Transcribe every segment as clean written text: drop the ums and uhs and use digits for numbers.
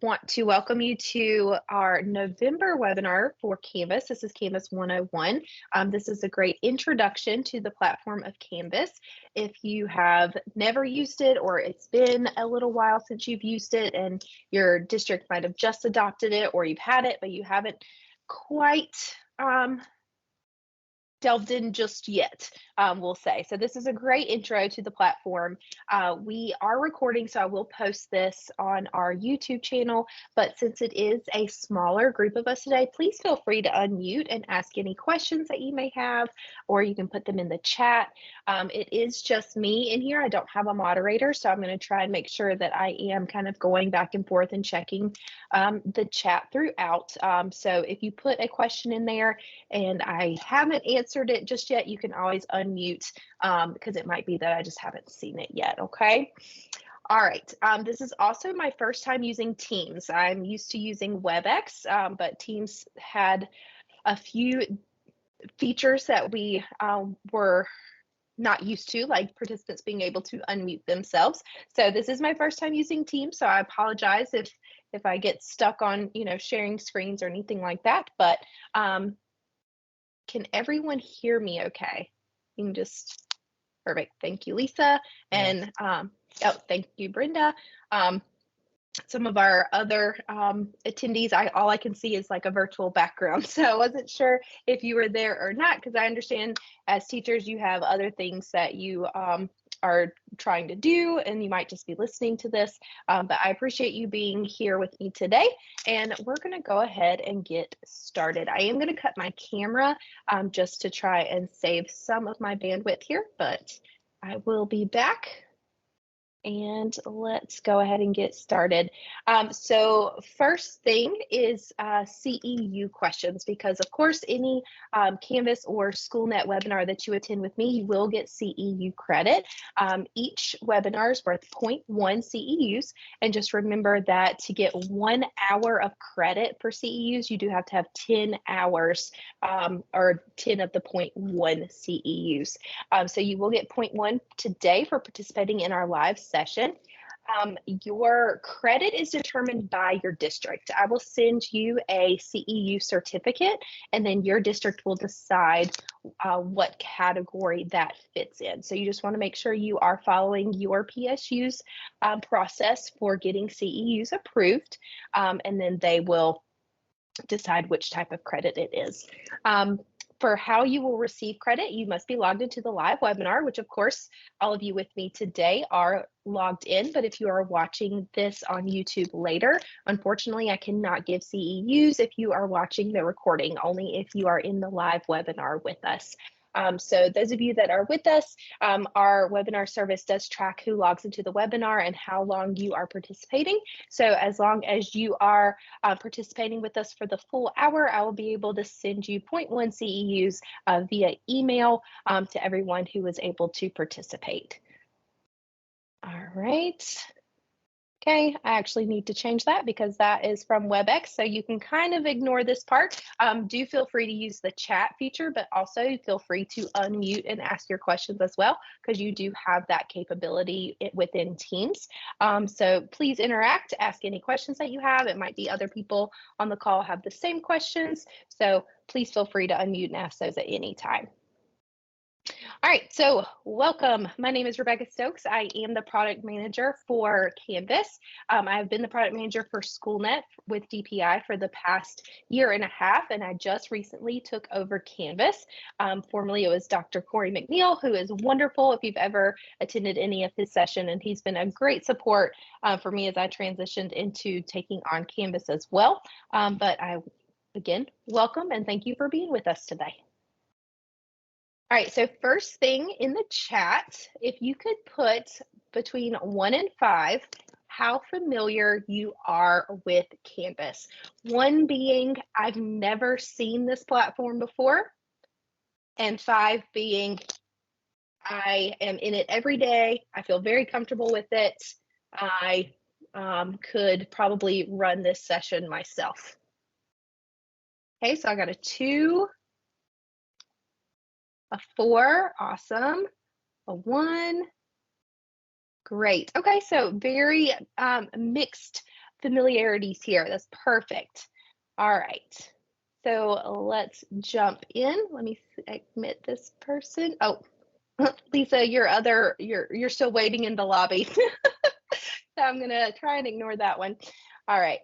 want to welcome you to our November webinar for Canvas. This is Canvas 101. This is a great introduction to the platform of Canvas. If you have never used it or it's been a little while since you've used it and your district might have just adopted it, or you've had it but you haven't quite delved in just yet, we'll say. So this is a great intro to the platform. We are recording, so I will post this on our YouTube channel, but since it is a smaller group of us today, please feel free to unmute and ask any questions that you may have, or you can put them in the chat. It is just me in here. I don't have a moderator, so I'm going to try and make sure that I am kind of going back and forth and checking the chat throughout. So if you put a question in there and I haven't answered it just yet, you can always unmute because it might be that I just haven't seen it yet, okay? All right, this is also my first time using Teams. I'm used to using WebEx, but Teams had a few features that we were not used to, like participants being able to unmute themselves. So this is my first time using Teams, so I apologize if I get stuck on, sharing screens or anything like that, but can everyone hear me okay? You can just, perfect. Thank you, Lisa. And thank you, Brenda. Some of our other attendees, all I can see is like a virtual background. So I wasn't sure if you were there or not, because I understand as teachers, you have other things that you are trying to do, and you might just be listening to this. But I appreciate you being here with me today, and we're going to go ahead and get started. I am going to cut my camera just to try and save some of my bandwidth here, but I will be back. And let's go ahead and get started. So first thing is CEU questions, because of course any Canvas or SchoolNet webinar that you attend with me, you will get CEU credit. Each webinar is worth 0.1 CEUs, and just remember that to get 1 hour of credit for CEUs, you do have to have 10 hours or 10 of the 0.1 CEUs. So you will get 0.1 today for participating in our live session. Your credit is determined by your district. I will send you a CEU certificate, and then your district will decide what category that fits in. So you just want to make sure you are following your PSU's process for getting CEUs approved, and then they will decide which type of credit it is. For how you will receive credit, you must be logged into the live webinar, which of course, all of you with me today are logged in, but if you are watching this on YouTube later, unfortunately, I cannot give CEUs if you are watching the recording, only if you are in the live webinar with us. So those of you that are with us, our webinar service does track who logs into the webinar and how long you are participating. So as long as you are participating with us for the full hour, I will be able to send you 0.1 CEUs via email to everyone who was able to participate. All right. Okay, I actually need to change that because that is from WebEx, so you can kind of ignore this part. Do feel free to use the chat feature, but also feel free to unmute and ask your questions as well, because you do have that capability within Teams. So please interact, ask any questions that you have. It might be other people on the call have the same questions, so please feel free to unmute and ask those at any time. All right, so welcome. My name is Rebecca Stokes. I am the product manager for Canvas. I have been the product manager for SchoolNet with DPI for the past 1.5 years, and I just recently took over Canvas. Formerly, it was Dr. Corey McNeil, who is wonderful if you've ever attended any of his session, and he's been a great support for me as I transitioned into taking on Canvas as well. But again, welcome and thank you for being with us today. All right, so first thing in the chat, if you could put between 1 and 5, how familiar you are with Canvas. 1 being, I've never seen this platform before, and 5 being, I am in it every day. I feel very comfortable with it. I could probably run this session myself. Okay, so I got a 2, a 4, awesome, a 1, great. Okay, so very mixed familiarities here. That's perfect. All right. So let's jump in. Let me admit this person. Oh, Lisa, you're still waiting in the lobby. So I'm gonna try and ignore that one. All right,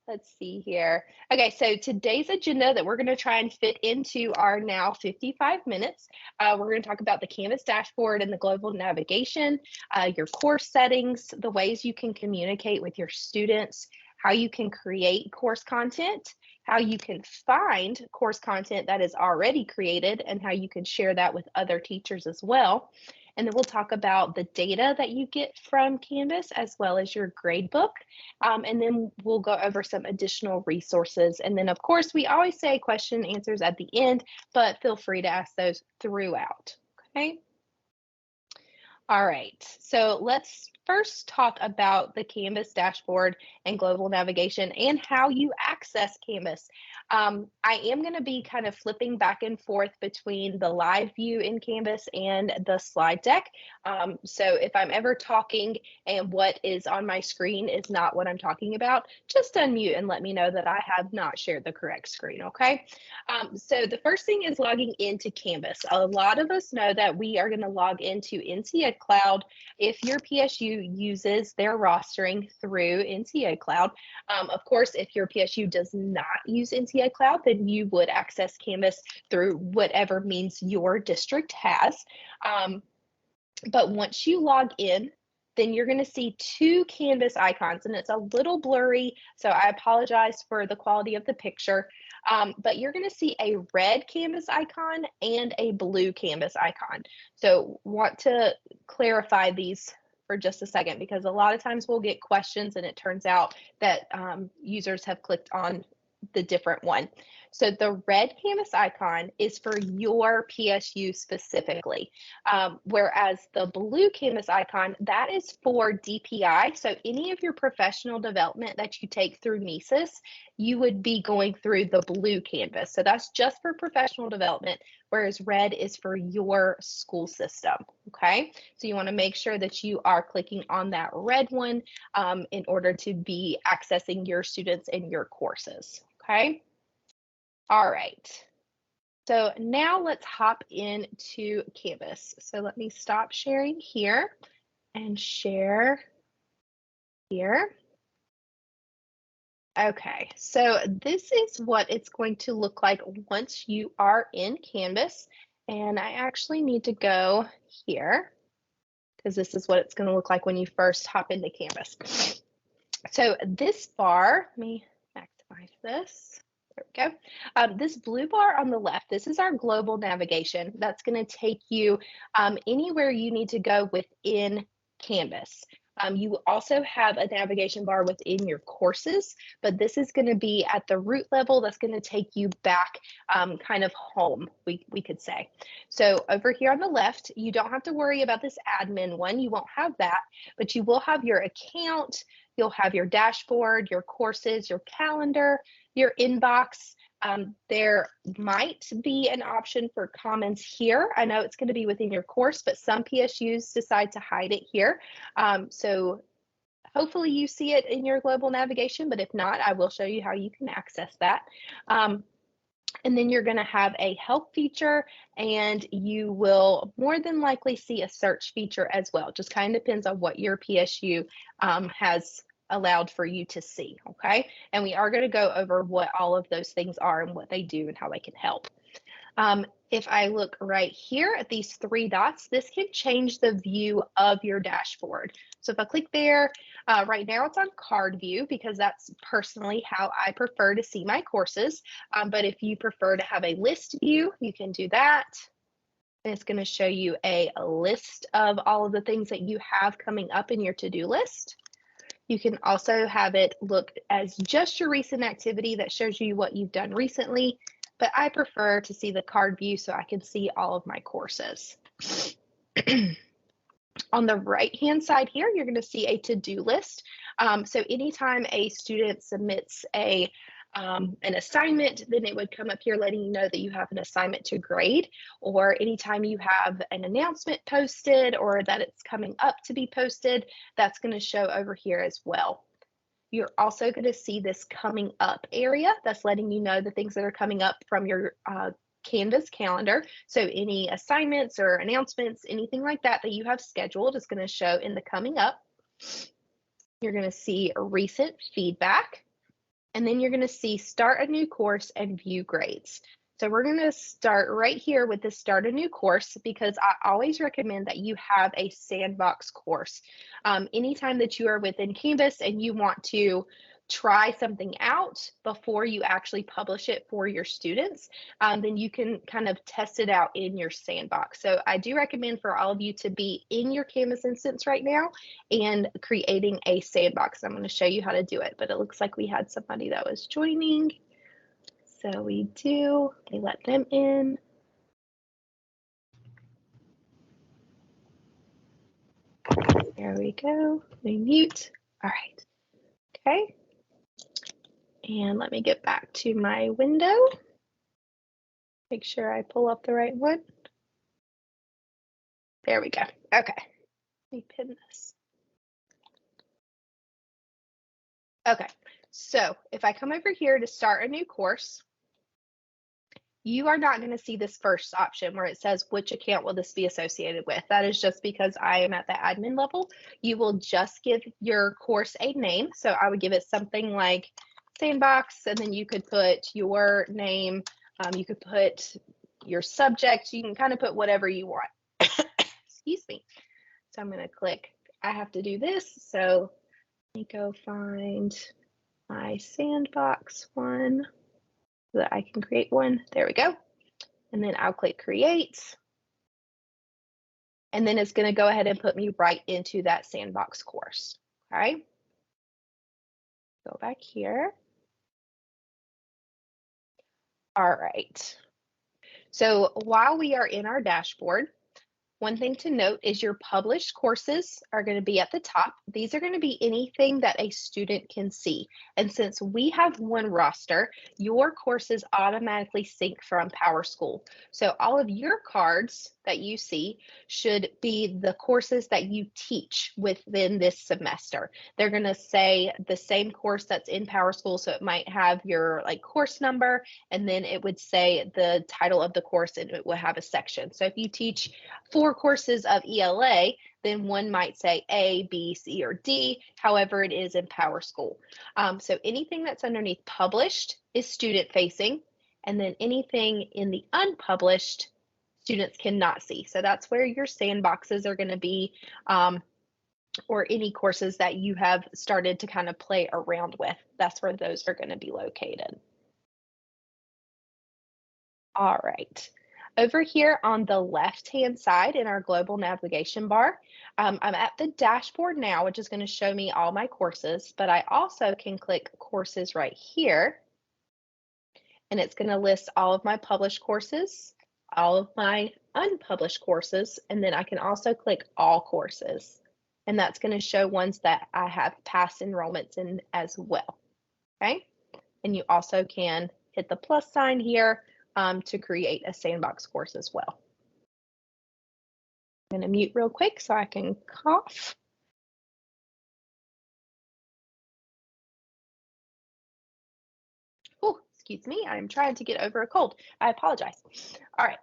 let's see here. Okay, so today's agenda that we're gonna try and fit into our now 55 minutes. We're gonna talk about the Canvas dashboard and the global navigation, your course settings, the ways you can communicate with your students, how you can create course content, how you can find course content that is already created, and how you can share that with other teachers as well. And then we'll talk about the data that you get from Canvas as well as your gradebook. And then we'll go over some additional resources. And then, of course, we always say question and answers at the end, but feel free to ask those throughout. Okay. All right, so let's first talk about the Canvas dashboard and global navigation and how you access Canvas. I am going to be kind of flipping back and forth between the live view in Canvas and the slide deck. So if I'm ever talking and what is on my screen is not what I'm talking about, just unmute and let me know that I have not shared the correct screen, okay? So the first thing is logging into Canvas. A lot of us know that we are going to log into NCA Cloud if your PSU uses their rostering through NCA Cloud. Of course, if your PSU does not use NCA Cloud, then you would access Canvas through whatever means your district has. But once you log in, then you're going to see two Canvas icons, and it's a little blurry, so I apologize for the quality of the picture. But you're going to see a red Canvas icon and a blue Canvas icon. So want to clarify these for just a second, because a lot of times we'll get questions and it turns out that users have clicked on the different one. So the red Canvas icon is for your PSU specifically, whereas the blue Canvas icon, that is for DPI. So any of your professional development that you take through NESIS, you would be going through the blue Canvas. So that's just for professional development, whereas red is for your school system, okay? So you wanna make sure that you are clicking on that red one in order to be accessing your students and your courses, okay? All right, so now let's hop into Canvas. So let me stop sharing here and share here. Okay, so this is what it's going to look like once you are in Canvas. And I actually need to go here because this is what it's going to look like when you first hop into Canvas. So this bar, let me maximize this. There we go. This blue bar on the left, this is our global navigation. That's going to take you anywhere you need to go within Canvas. You also have a navigation bar within your courses, but this is going to be at the root level. That's going to take you back kind of home, we could say. So over here on the left, you don't have to worry about this admin one. You won't have that, but you will have your account. You'll have your dashboard, your courses, your calendar, your inbox. There might be an option for comments here. I know it's going to be within your course, but some PSUs decide to hide it here. So hopefully you see it in your global navigation, but if not, I will show you how you can access that. And then you're going to have a help feature, and you will more than likely see a search feature as well. Just kind of depends on what your PSU has allowed for you to see, okay? And we are going to go over what all of those things are and what they do and how they can help. If I look right here at these three dots, this can change the view of your dashboard. So if I click there, right now it's on card view because that's personally how I prefer to see my courses. But if you prefer to have a list view, you can do that. And it's going to show you a list of all of the things that you have coming up in your to-do list. You can also have it look as just your recent activity that shows you what you've done recently, but I prefer to see the card view so I can see all of my courses. On the right-hand side here, you're going to see a to-do list. So anytime a student submits an assignment, then it would come up here letting you know that you have an assignment to grade, or anytime you have an announcement posted or that it's coming up to be posted, that's going to show over here as well. You're also going to see this coming up area that's letting you know the things that are coming up from your Canvas calendar. So any assignments or announcements, anything like that that you have scheduled is going to show in the coming up. You're going to see recent feedback, and then you're going to see start a new course and view grades. So we're going to start right here with the start a new course, because I always recommend that you have a sandbox course. Anytime that you are within Canvas and you want to try something out before you actually publish it for your students, then you can kind of test it out in your sandbox. So I do recommend for all of you to be in your Canvas instance right now and creating a sandbox. I'm going to show you how to do it, but it looks like we had somebody that was joining. So we do, they let them in. There we go, we mute. All right, okay. And let me get back to my window. Make sure I pull up the right one. There we go, okay. Let me pin this. Okay, so if I come over here to start a new course, you are not going to see this first option where it says which account will this be associated with. That is just because I am at the admin level. You will just give your course a name. So I would give it something like Sandbox, and then you could put your name. You could put your subject. You can kind of put whatever you want. Excuse me. So I'm going to click. I have to do this. So let me go find my Sandbox one, so that I can create one. There we go. And then I'll click create. And then it's going to go ahead and put me right into that sandbox course. All right. Go back here. All right. So while we are in our dashboard, one thing to note is your published courses are going to be at the top. These are going to be anything that a student can see. And since we have one roster, your courses automatically sync from PowerSchool. So all of your cards that you see should be the courses that you teach within this semester. They're going to say the same course that's in PowerSchool. So it might have your course number, and then it would say the title of the course, and it will have a section. So if you teach 4 courses of ELA, then one might say A, B, C, or D, however it is in PowerSchool. So anything that's underneath published is student facing, and then anything in the unpublished, students cannot see. So that's where your sandboxes are going to be, or any courses that you have started to kind of play around with. That's where those are going to be located. All right. Over here on the left-hand side in our global navigation bar, I'm at the dashboard now, which is going to show me all my courses, but I also can click courses right here, and it's going to list all of my published courses, all of my unpublished courses, and then I can also click all courses, and that's going to show ones that I have past enrollments in as well. Okay, and you also can hit the plus sign here to create a sandbox course as well. I'm going to mute real quick so I can cough. Oh, excuse me, I'm trying to get over a cold. I apologize. All right,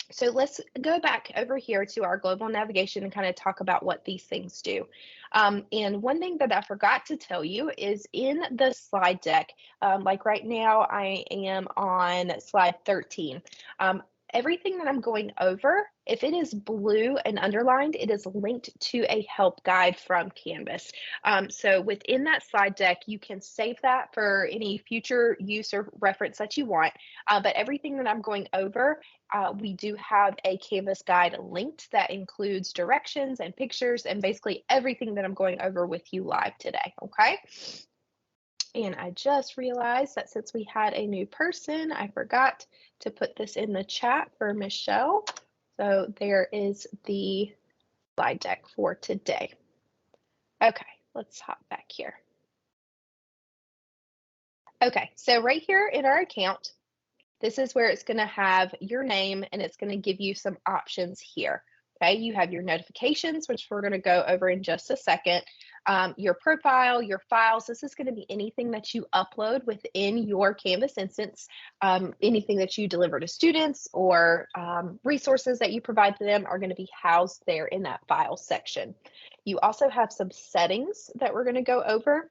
so let's go back over here to our global navigation and kind of talk about what these things do. And one thing that I forgot to tell you is in the slide deck, like right now I am on slide 13. Everything that I'm going over, if it is blue and underlined, it is linked to a help guide from Canvas. So within that slide deck, you can save that for any future use or reference that you want. But everything that I'm going over, we do have a Canvas guide linked that includes directions and pictures and basically everything that I'm going over with you live today, okay? And I just realized that since we had a new person, I forgot to put this in the chat for Michelle. So there is the slide deck for today. Okay, let's hop back here. Okay, so right here in our account, this is where it's going to have your name and it's going to give you some options here. Okay, you have your notifications, which we're going to go over in just a second. your profile, your files. This is going to be anything that you upload within your Canvas instance, anything that you deliver to students or resources that you provide to them are going to be housed there in that file section. You also have some settings that we're going to go over.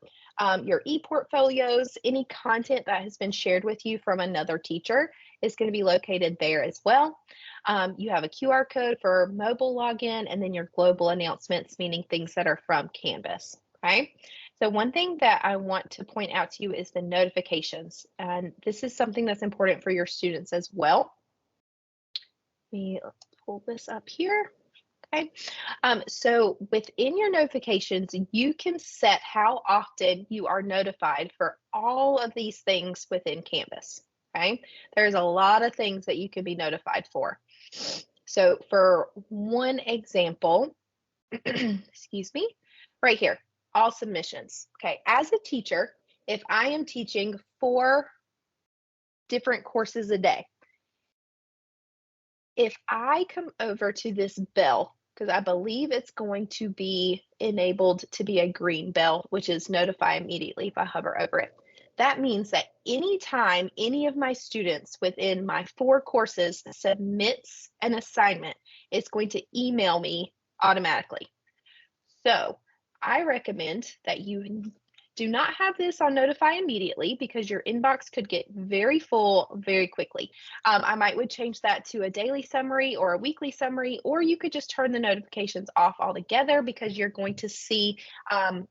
Your e-portfolios, any content that has been shared with you from another teacher is going to be located there as well. You have a QR code for mobile login, and then your global announcements, meaning things that are from Canvas, okay? So one thing that I want to point out to you is the notifications, and this is something that's important for your students as well. Let me pull this up here. Okay, so within your notifications, you can set how often you are notified for all of these things within Canvas. Okay, there's a lot of things that you can be notified for. So for one example, excuse me, right here, all submissions. Okay, as a teacher, if I am teaching 4 different courses a day, if I come over to this bell, because I believe it's going to be enabled to be a green bell, which is notify immediately if I hover over it. That means that anytime any of my students within my 4 courses submits an assignment, it's going to email me automatically. So I recommend that you do not have this on notify immediately because your inbox could get very full very quickly. I would change that to a daily summary or a weekly summary, or you could just turn the notifications off altogether because you're going to see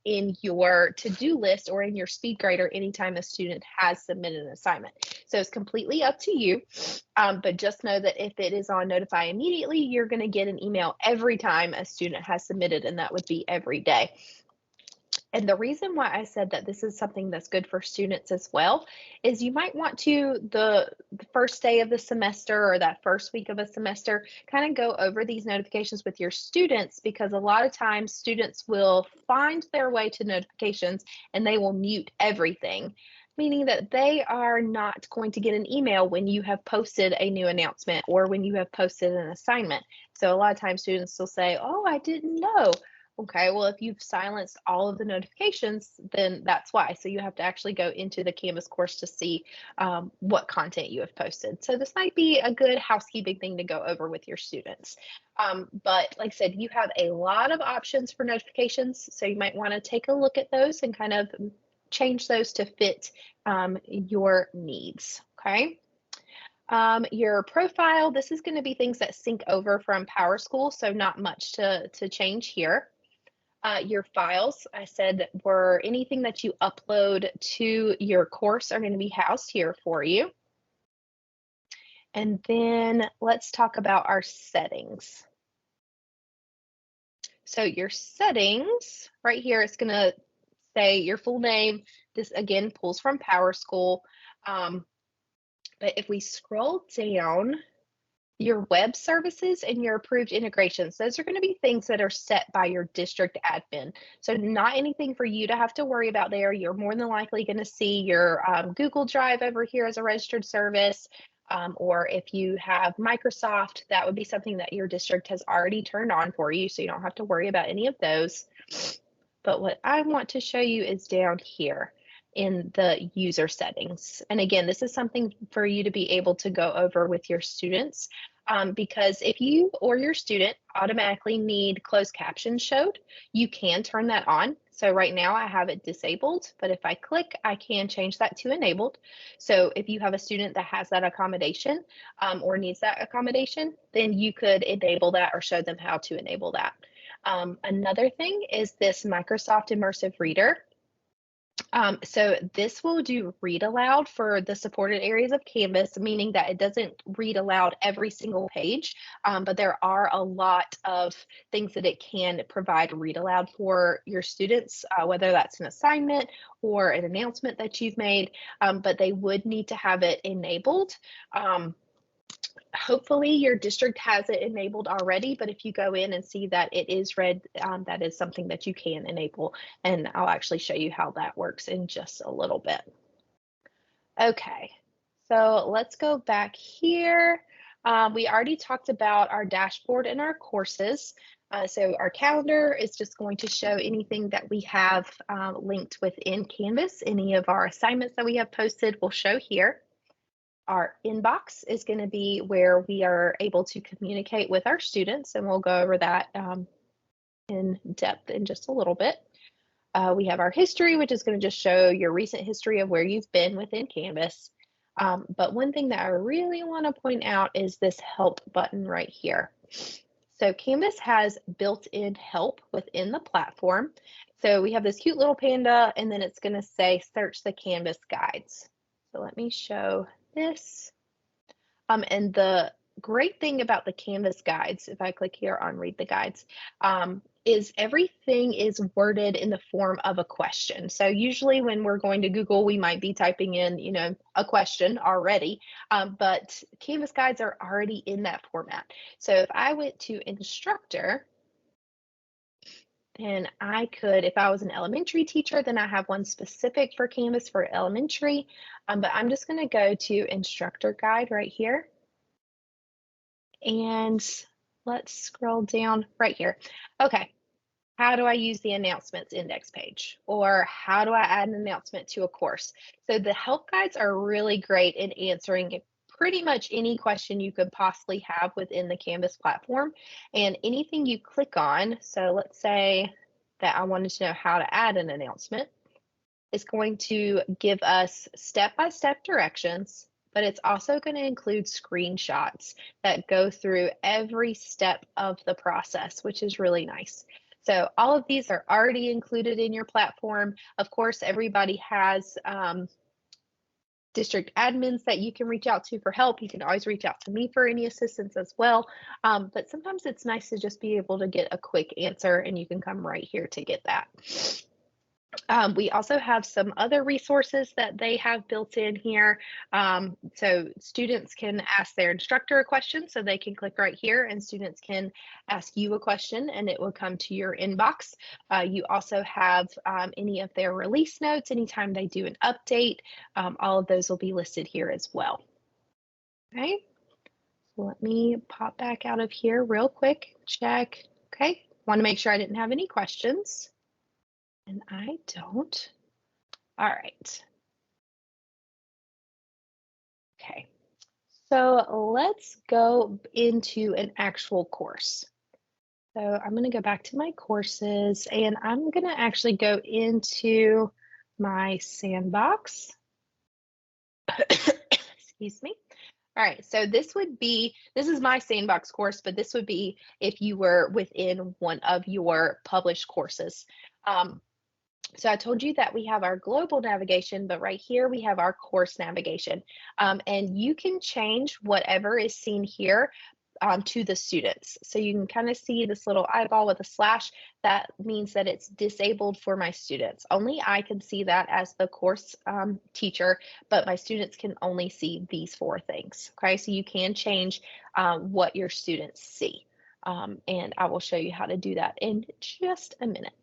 in your to-do list or in your speed grader anytime a student has submitted an assignment. So it's completely up to you, but just know that if it is on notify immediately, you're going to get an email every time a student has submitted, and that would be every day. And the reason why I said that this is something that's good for students as well is you might want to, the first day of the semester or that first week of a semester, kind of go over these notifications with your students, because a lot of times students will find their way to notifications and they will mute everything, meaning that they are not going to get an email when you have posted a new announcement or when you have posted an assignment. So a lot of times students will say, oh, I didn't know. Okay, well, if you've silenced all of the notifications, then that's why. So you have to actually go into the Canvas course to see what content you have posted. So this might be a good housekeeping thing to go over with your students. But like I said, you have a lot of options for notifications. So you might want to take a look at those and kind of change those to fit your needs, okay? Your profile, this is going to be things that sync over from PowerSchool, so not much to change here. Your files, I said, were anything that you upload to your course are going to be housed here for you. And then let's talk about our settings. So your settings, right here, it's going to say your full name. This, again, pulls from PowerSchool. But if we scroll down, your web services and your approved integrations, those are going to be things that are set by your district admin. So not anything for you to have to worry about there. You're more than likely going to see your Google Drive over here as a registered service. Or if you have Microsoft, that would be something that your district has already turned on for you. So you don't have to worry about any of those. But what I want to show you is down here in the user settings. And again, this is something for you to be able to go over with your students, because if you or your student automatically need closed captions showed, you can turn that on. So right now I have it disabled, but if I click, I can change that to enabled. So if you have a student that has that accommodation or needs that accommodation, then you could enable that or show them how to enable that. Another thing is this Microsoft Immersive Reader. So this will do read aloud for the supported areas of Canvas, meaning that it doesn't read aloud every single page, but there are a lot of things that it can provide read aloud for your students, whether that's an assignment or an announcement that you've made, but they would need to have it enabled. Hopefully your district has it enabled already, but if you go in and see that it is red, that is something that you can enable, and I'll actually show you how that works in just a little bit. Okay, so let's go back here. We already talked about our dashboard and our courses. So our calendar is just going to show anything that we have linked within Canvas. Any of our assignments that we have posted will show here. Our inbox is going to be where we are able to communicate with our students, and we'll go over that in depth in just a little bit. We have our history, which is going to just show your recent history of where you've been within Canvas. But one thing that I really want to point out is this help button right here. So Canvas has built-in help within the platform. So we have this cute little panda, and then it's going to say search the Canvas guides. So let me show this. And the great thing about the Canvas guides, if I click here on read the guides, is everything is worded in the form of a question. So usually when we're going to Google, we might be typing in, you know, a question already, but Canvas guides are already in that format. So if I went to instructor, and I could, if I was an elementary teacher, then I have one specific for Canvas for elementary, but I'm just going to go to instructor guide right here. And let's scroll down right here. Okay, how do I use the announcements index page? Or how do I add an announcement to a course? So the help guides are really great in answering pretty much any question you could possibly have within the Canvas platform. And anything you click on, so let's say that I wanted to know how to add an announcement, it's going to give us step-by-step directions, but it's also going to include screenshots that go through every step of the process, which is really nice. So all of these are already included in your platform. Of course, everybody has district admins that you can reach out to for help. You can always reach out to me for any assistance as well. But sometimes it's nice to just be able to get a quick answer, and you can come right here to get that. We also have some other resources that they have built in here. So students can ask their instructor a question, so they can click right here, and students can ask you a question and it will come to your inbox. You also have any of their release notes, anytime they do an update, all of those will be listed here as well. Okay, so let me pop back out of here real quick, check. Okay, want to make sure I didn't have any questions. And I don't. All right. Okay. So let's go into an actual course. So I'm going to go back to my courses, and I'm going to actually go into my sandbox. Excuse me. All right, so this is my sandbox course, but this would be if you were within one of your published courses. So I told you that we have our global navigation, but right here we have our course navigation. And you can change whatever is seen here to the students. So you can kind of see this little eyeball with a slash. That means that it's disabled for my students. Only I can see that as the course teacher, but my students can only see these 4 things. Okay, so you can change what your students see. And I will show you how to do that in just a minute.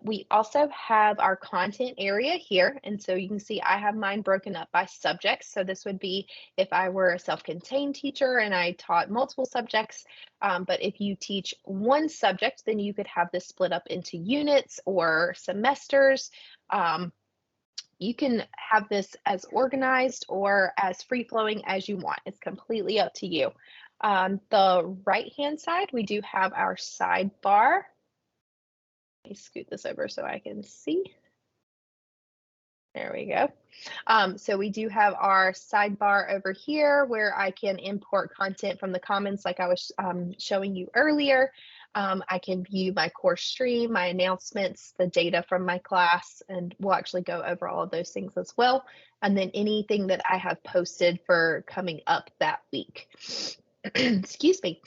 We also have our content area here. And so you can see I have mine broken up by subjects. So this would be if I were a self-contained teacher and I taught multiple subjects. But if you teach one subject, then you could have this split up into units or semesters. You can have this as organized or as free-flowing as you want. It's completely up to you. On the right-hand side, we do have our sidebar. Let me scoot this over so I can see. There we go. So we do have our sidebar over here where I can import content from the Commons like I was showing you earlier. I can view my course stream, my announcements, the data from my class, and we'll actually go over all of those things as well. And then anything that I have posted for coming up that week. Excuse me.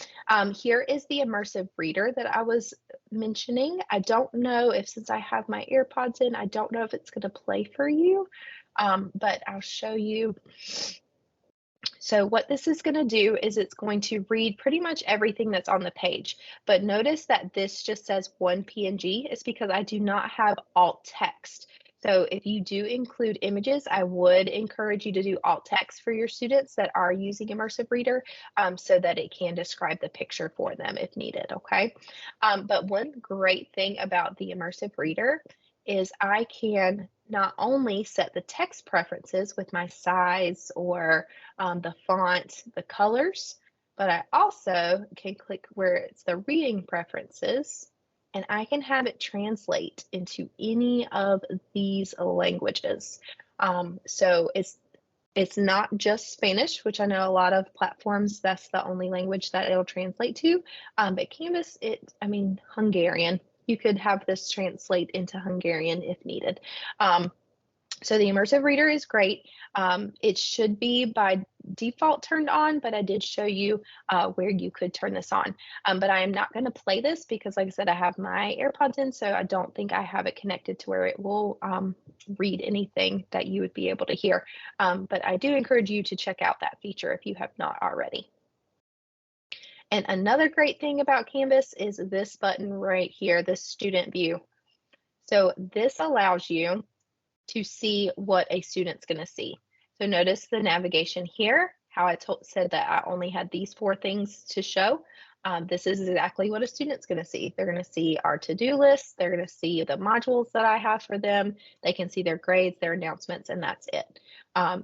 Here is the immersive reader that I was mentioning. I don't know if, since I have my AirPods in, I don't know if it's going to play for you, but I'll show you. So what this is going to do is it's going to read pretty much everything that's on the page. But notice that this just says one PNG. It's because I do not have alt text. So if you do include images, I would encourage you to do alt text for your students that are using Immersive Reader so that it can describe the picture for them if needed, okay? But one great thing about the Immersive Reader is I can not only set the text preferences with my size or the font, the colors, but I also can click where it's the reading preferences and I can have it translate into any of these languages. So it's not just Spanish, which I know a lot of platforms, that's the only language that it'll translate to. But Canvas, Hungarian. You could have this translate into Hungarian if needed. So the Immersive Reader is great. It should be by default turned on, but I did show you where you could turn this on. But I am not going to play this because, like I said, I have my AirPods in, so I don't think I have it connected to where it will read anything that you would be able to hear. But I do encourage you to check out that feature if you have not already. And another great thing about Canvas is this button right here, this student view. So this allows you to see what a student's going to see. So notice the navigation here, how I said that I only had these 4 things to show. This is exactly what a student's going to see. They're going to see our to-do list. They're going to see the modules that I have for them. They can see their grades, their announcements, and that's it.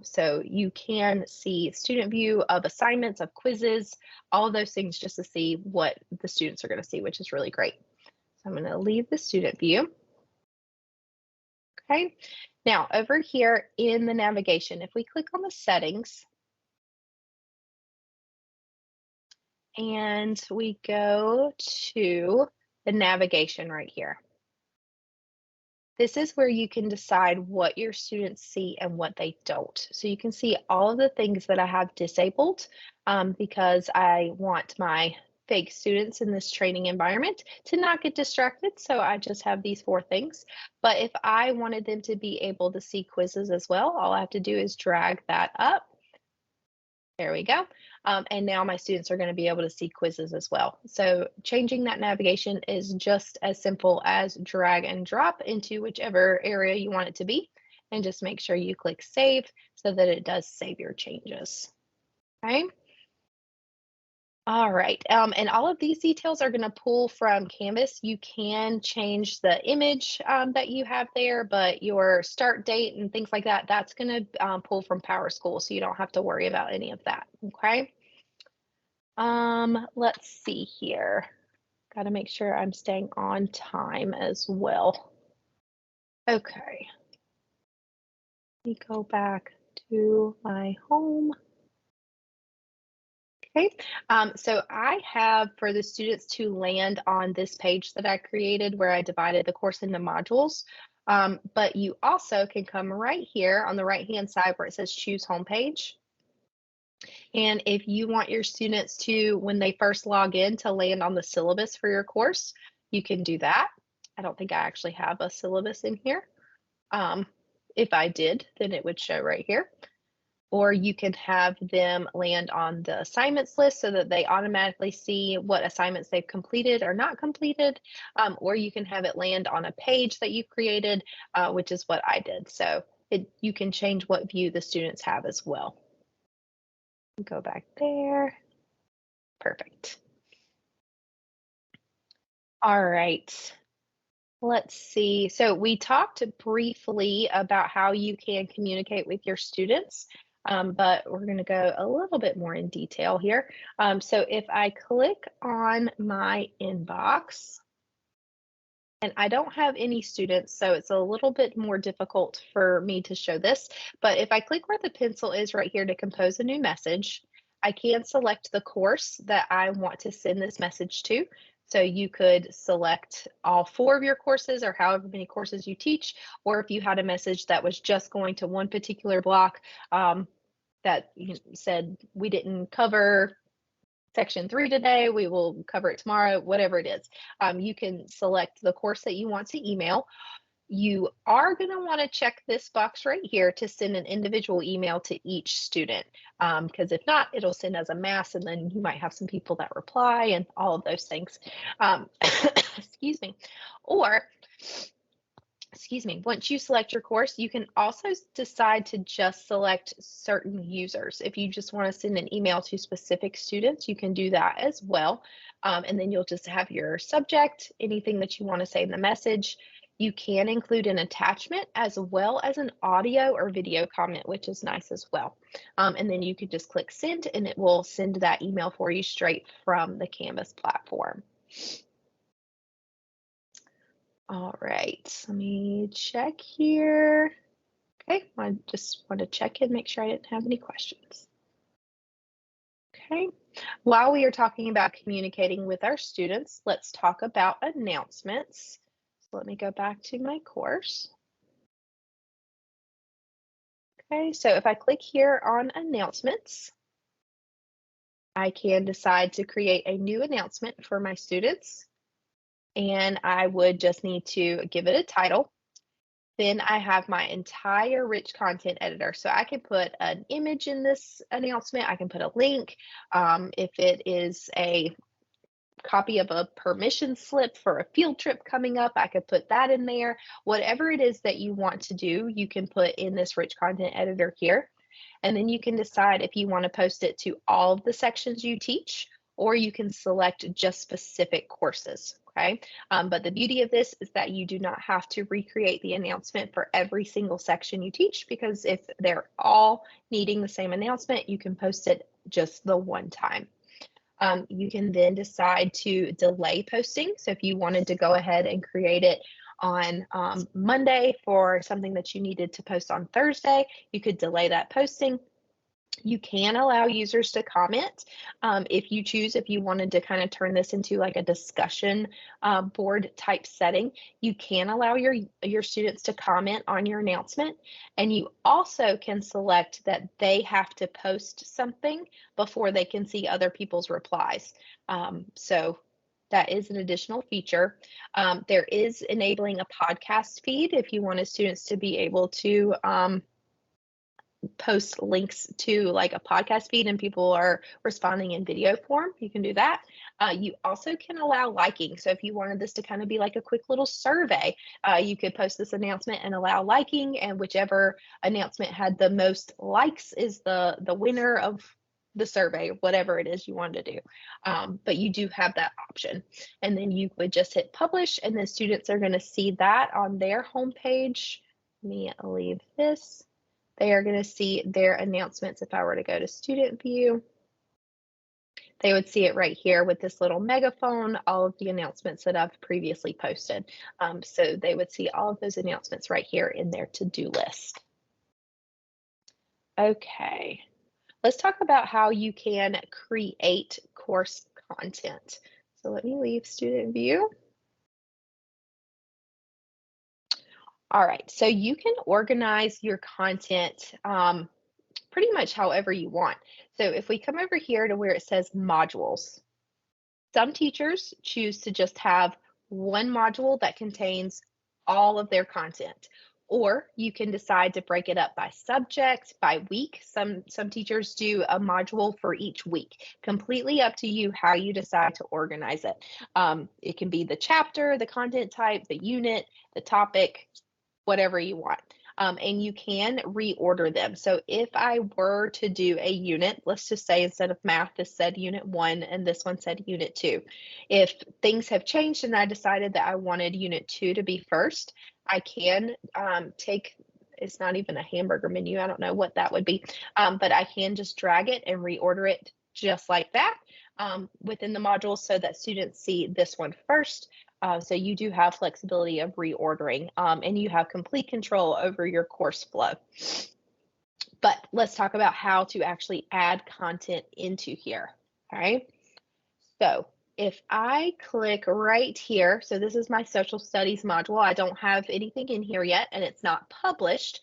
So you can see student view of assignments, of quizzes, all of those things just to see what the students are going to see, which is really great. So I'm going to leave the student view. Okay, now over here in the navigation, if we click on the settings and we go to the navigation right here, this is where you can decide what your students see and what they don't. So you can see all of the things that I have disabled because I want my fake students in this training environment to not get distracted. So I just have these 4 things. But if I wanted them to be able to see quizzes as well, all I have to do is drag that up. There we go. And now my students are going to be able to see quizzes as well. So changing that navigation is just as simple as drag and drop into whichever area you want it to be. And just make sure you click save so that it does save your changes. Okay. All right, and all of these details are going to pull from Canvas. You can change the image that you have there, but your start date and things like that, that's going to pull from PowerSchool, so you don't have to worry about any of that, okay? Let's see here. Got to make sure I'm staying on time as well. Okay. Let me go back to my home. Okay, so I have for the students to land on this page that I created where I divided the course into modules, but you also can come right here on the right-hand side where it says choose homepage. And if you want your students to, when they first log in, to land on the syllabus for your course, you can do that. I don't think I actually have a syllabus in here. If I did, then it would show right here. Or you can have them land on the assignments list so that they automatically see what assignments they've completed or not completed. Or you can have it land on a page that you've created, which is what I did. So you can change what view the students have as well. Go back there. Perfect. All right. Let's see. So we talked briefly about how you can communicate with your students. But we're going to go a little bit more in detail here. So if I click on my inbox, and I don't have any students, so it's a little bit more difficult for me to show this, but if I click where the pencil is right here to compose a new message, I can select the course that I want to send this message to. So you could select all 4 of your courses or however many courses you teach, or if you had a message that was just going to one particular block, that said we didn't cover section 3 today, we will cover it tomorrow, whatever it is. You can select the course that you want to email. You are going to want to check this box right here to send an individual email to each student, because if not, it'll send as a mass, and then you might have some people that reply and all of those things. Excuse me. Or excuse me, once you select your course, you can also decide to just select certain users. If you just want to send an email to specific students, you can do that as well. And then you'll just have your subject, anything that you want to say in the message. You can include an attachment as well as an audio or video comment, which is nice as well. And then you can just click send and it will send that email for you straight from the Canvas platform. All right, let me check here. Okay, I just want to check in, make sure I didn't have any questions. Okay, while we are talking about communicating with our students, let's talk about announcements. So let me go back to my course. Okay, so if I click here on announcements, I can decide to create a new announcement for my students. And I would just need to give it a title. Then I have my entire rich content editor. So I can put an image in this announcement. I can put a link. If it is a copy of a permission slip for a field trip coming up, I could put that in there. Whatever it is that you want to do, you can put in this rich content editor here. And then you can decide if you want to post it to all of the sections you teach, or you can select just specific courses. Okay, but the beauty of this is that you do not have to recreate the announcement for every single section you teach, because if they're all needing the same announcement, you can post it just the one time. You can then decide to delay posting. So if you wanted to go ahead and create it on Monday for something that you needed to post on Thursday, you could delay that posting. You can allow users to comment if you choose, if you wanted to kind of turn this into like a discussion board type setting, you can allow your students to comment on your announcement. And you also can select that they have to post something before they can see other people's replies. So that is an additional feature. There is enabling a podcast feed if you wanted students to be able to post links to like a podcast feed and people are responding in video form, you can do that. You also can allow liking. So if you wanted this to kind of be like a quick little survey, you could post this announcement and allow liking, and whichever announcement had the most likes is the winner of the survey, whatever it is you want to do. But you do have that option. And then you would just hit publish, and then students are going to see that on their homepage. Let me leave this. They are going to see their announcements. If I were to go to student view, they would see it right here with this little megaphone, all of the announcements that I've previously posted. So they would see all of those announcements right here in their to-do list. Okay, let's talk about how you can create course content. So let me leave student view. All right, so you can organize your content pretty much however you want. So if we come over here to where it says modules, some teachers choose to just have one module that contains all of their content. Or you can decide to break it up by subject, by week. Some teachers do a module for each week. Completely up to you how you decide to organize it. It can be the chapter, the content type, the unit, the topic, whatever you want. And you can reorder them. So if I were to do a unit, let's just say instead of math, this said unit 1 and this one said unit 2. If things have changed and I decided that I wanted unit 2 to be first, I can take, it's not even a hamburger menu, I don't know what that would be, but I can just drag it and reorder it just like that within the module so that students see this one first. So you do have flexibility of reordering and you have complete control over your course flow. But let's talk about how to actually add content into here. All right. So if I click right here, so this is my social studies module. I don't have anything in here yet and it's not published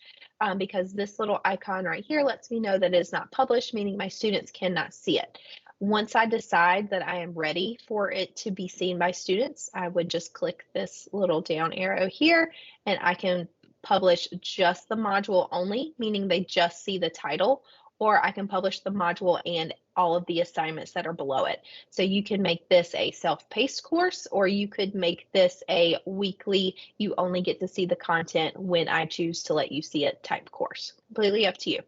because this little icon right here lets me know that it is not published, meaning my students cannot see it. Once I decide that I am ready for it to be seen by students, I would just click this little down arrow here and I can publish just the module only, meaning they just see the title, or I can publish the module and all of the assignments that are below it. So you can make this a self-paced course, or you could make this a weekly, you only get to see the content when I choose to let you see it type course. Completely up to you.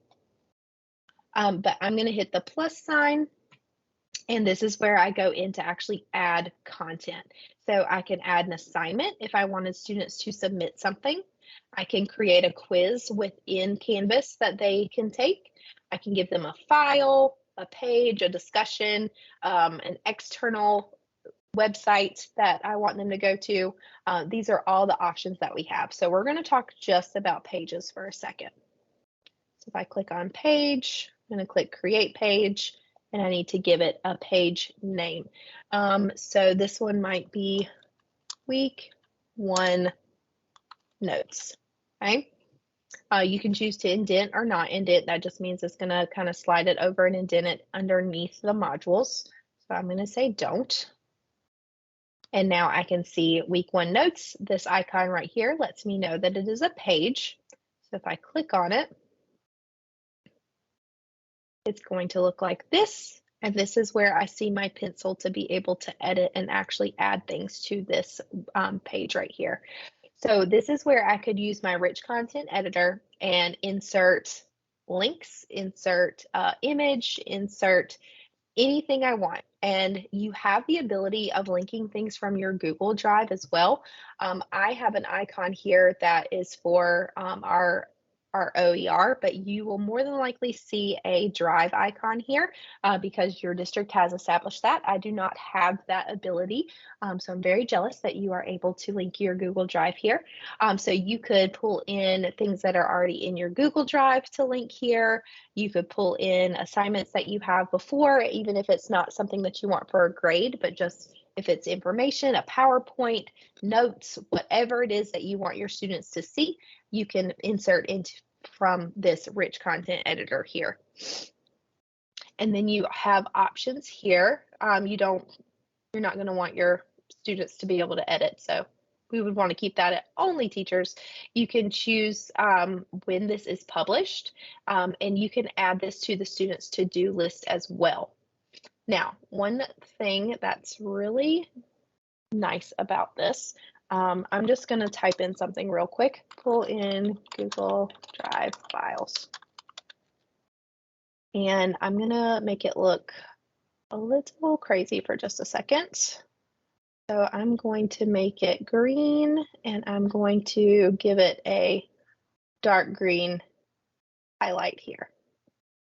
But I'm going to hit the plus sign, and this is where I go in to actually add content. So I can add an assignment if I wanted students to submit something. I can create a quiz within Canvas that they can take. I can give them a file, a page, a discussion, an external website that I want them to go to. These are all the options that we have. So we're going to talk just about pages for a second. So if I click on page, I'm going to click create page, and I need to give it a page name. So this one might be week 1 notes. Okay. You can choose to indent or not indent. That just means it's going to kind of slide it over and indent it underneath the modules. So I'm going to say don't. And now I can see week 1 notes. This icon right here lets me know that it is a page. So if I click on it, it's going to look like this. And this is where I see my pencil to be able to edit and actually add things to this page right here. So this is where I could use my rich content editor and insert links, insert image, insert anything I want. And you have the ability of linking things from your Google Drive as well. I have an icon here that is for our OER, but you will more than likely see a drive icon here because your district has established that. I do not have that ability, so I'm very jealous that you are able to link your Google Drive here. So you could pull in things that are already in your Google Drive to link here. You could pull in assignments that you have before, even if it's not something that you want for a grade, but just if it's information, a PowerPoint, notes, whatever it is that you want your students to see, you can insert into from this rich content editor here. And then you have options here. You're not going to want your students to be able to edit, so we would want to keep that at only teachers. You can choose when this is published, and you can add this to the students' to-do list as well. Now, one thing that's really nice about this, I'm just going to type in something real quick. Pull in Google Drive files. And I'm going to make it look a little crazy for just a second. So I'm going to make it green, and I'm going to give it a dark green highlight here.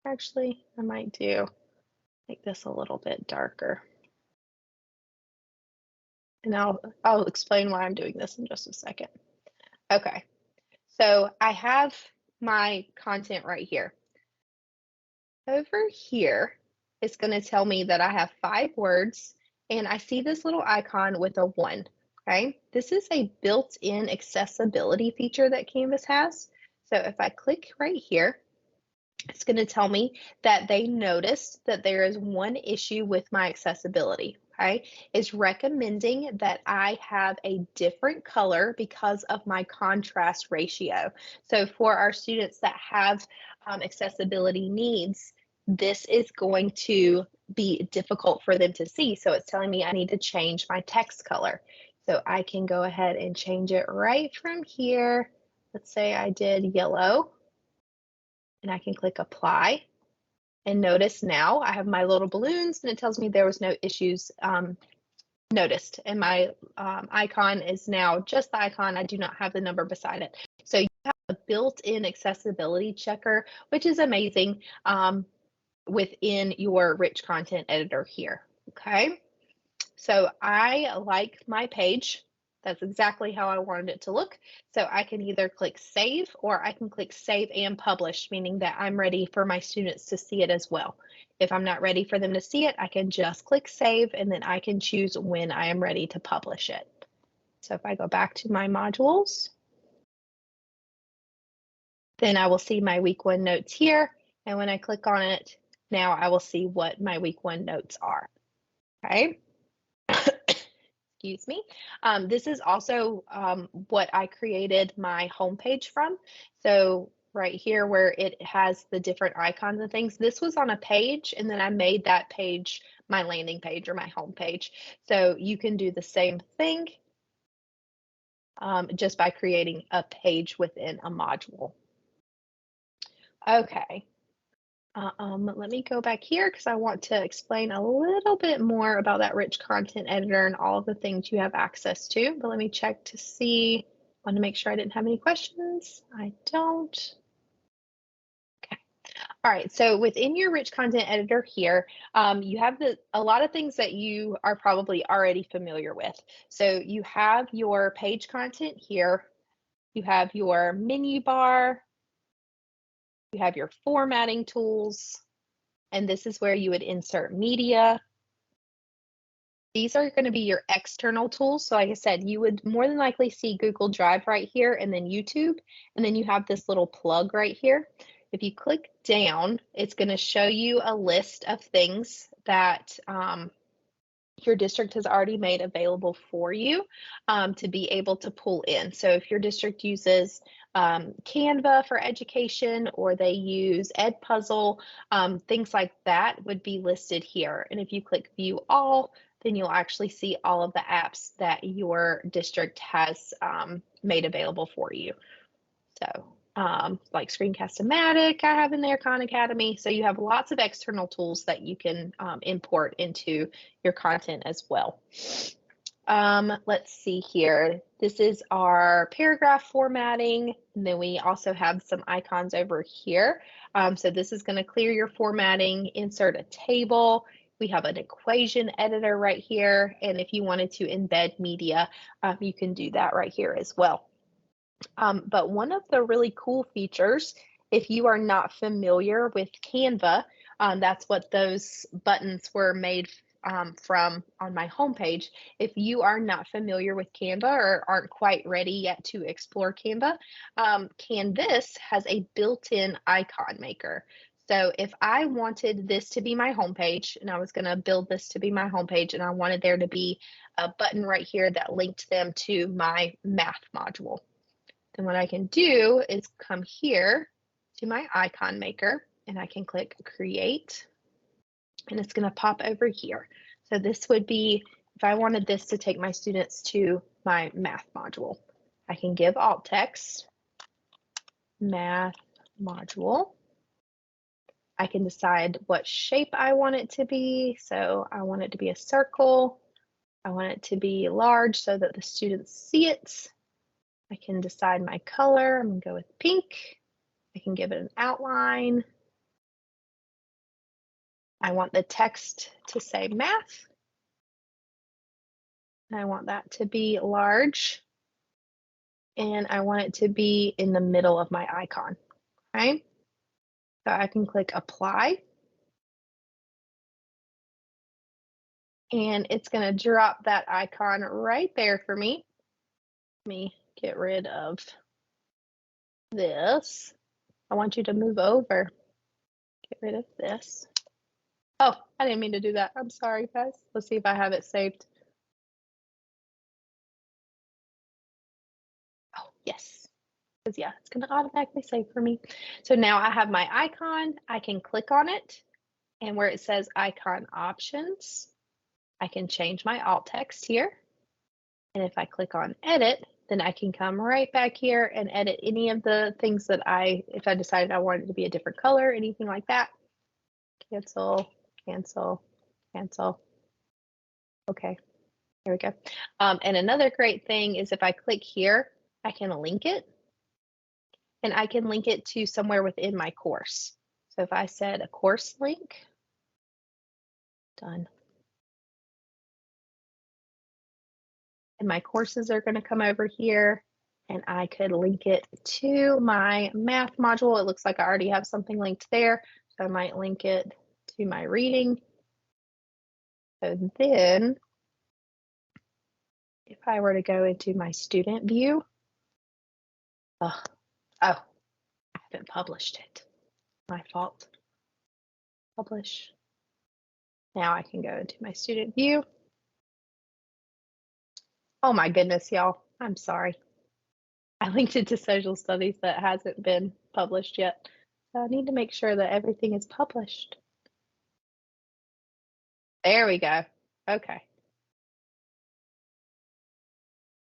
Actually, I might make this a little bit darker. And I'll explain why I'm doing this in just a second. Okay, so I have my content right here. Over here, it's going to tell me that I have 5 words, and I see this little icon with a 1. Okay, this is a built-in accessibility feature that Canvas has. So if I click right here, it's going to tell me that they noticed that there is one issue with my accessibility. Okay, it's recommending that I have a different color because of my contrast ratio. So for our students that have accessibility needs, this is going to be difficult for them to see. So it's telling me I need to change my text color. So I can go ahead and change it right from here. Let's say I did yellow, and I can click apply. And notice now I have my little balloons, and it tells me there was no issues noticed. And my icon is now just the icon. I do not have the number beside it. So you have a built-in accessibility checker, which is amazing within your rich content editor here. Okay. So I like my page. That's exactly how I wanted it to look. So I can either click save, or I can click save and publish, meaning that I'm ready for my students to see it as well. If I'm not ready for them to see it, I can just click save, and then I can choose when I am ready to publish it. So if I go back to my modules, then I will see my week 1 notes here. And when I click on it, now I will see what my week 1 notes are. Okay. Excuse me. This is also what I created my homepage from. So right here where it has the different icons and things. This was on a page, and then I made that page my landing page or my home page. So you can do the same thing just by creating a page within a module. Okay. Let me go back here because I want to explain a little bit more about that rich content editor and all of the things you have access to. But let me check to see. I want to make sure I didn't have any questions. I don't. Okay. All right. So within your rich content editor here, you have a lot of things that you are probably already familiar with. So you have your page content here. You have your menu bar. You have your formatting tools. And this is where you would insert media. These are going to be your external tools. So like I said, you would more than likely see Google Drive right here and then YouTube. And then you have this little plug right here. If you click down, it's going to show you a list of things that your district has already made available for you to be able to pull in. So if your district uses Canva for education or they use Edpuzzle, things like that would be listed here. And if you click View All, then you'll actually see all of the apps that your district has made available for you. So like Screencast-O-Matic I have in there, Khan Academy. So you have lots of external tools that you can import into your content as well. Let's see here. This is our paragraph formatting. And then we also have some icons over here. So this is going to clear your formatting, insert a table. We have an equation editor right here. And if you wanted to embed media, you can do that right here as well. But one of the really cool features, if you are not familiar with Canva, that's what those buttons were made from on my homepage. If you are not familiar with Canva or aren't quite ready yet to explore Canva, Canvas has a built-in icon maker. So if I wanted this to be my homepage and I was going to build this to be my homepage and I wanted there to be a button right here that linked them to my math module, then what I can do is come here to my icon maker and I can click create and it's going to pop over here. So this would be, if I wanted this to take my students to my math module, I can give alt text, math module. I can decide what shape I want it to be. So I want it to be a circle. I want it to be large so that the students see it. I can decide my color. I'm going to go with pink. I can give it an outline. I want the text to say math. I want that to be large. And I want it to be in the middle of my icon. Okay. So I can click apply. And it's going to drop that icon right there for me. Let me get rid of this. I want you to move over. Get rid of this. Oh, I didn't mean to do that. I'm sorry, guys. Let's see if I have it saved. Oh, yes. Because yeah, it's going to automatically save for me. So now I have my icon. I can click on it. And where it says icon options, I can change my alt text here. And if I click on edit, then I can come right back here and edit any of the things that if I decided I wanted it to be a different color, anything like that. Cancel, cancel, cancel. Okay, there we go. And another great thing is if I click here, I can link it. And I can link it to somewhere within my course. So if I said a course link, done. And my courses are going to come over here and I could link it to my math module. It looks like I already have something linked there. So I might link it to my reading. So then if I were to go into my student view, oh, I haven't published it. My fault. Publish. Now I can go into my student view. Oh my goodness, y'all. I'm sorry. I linked it to social studies that hasn't been published yet. So I need to make sure that everything is published. There we go. Okay.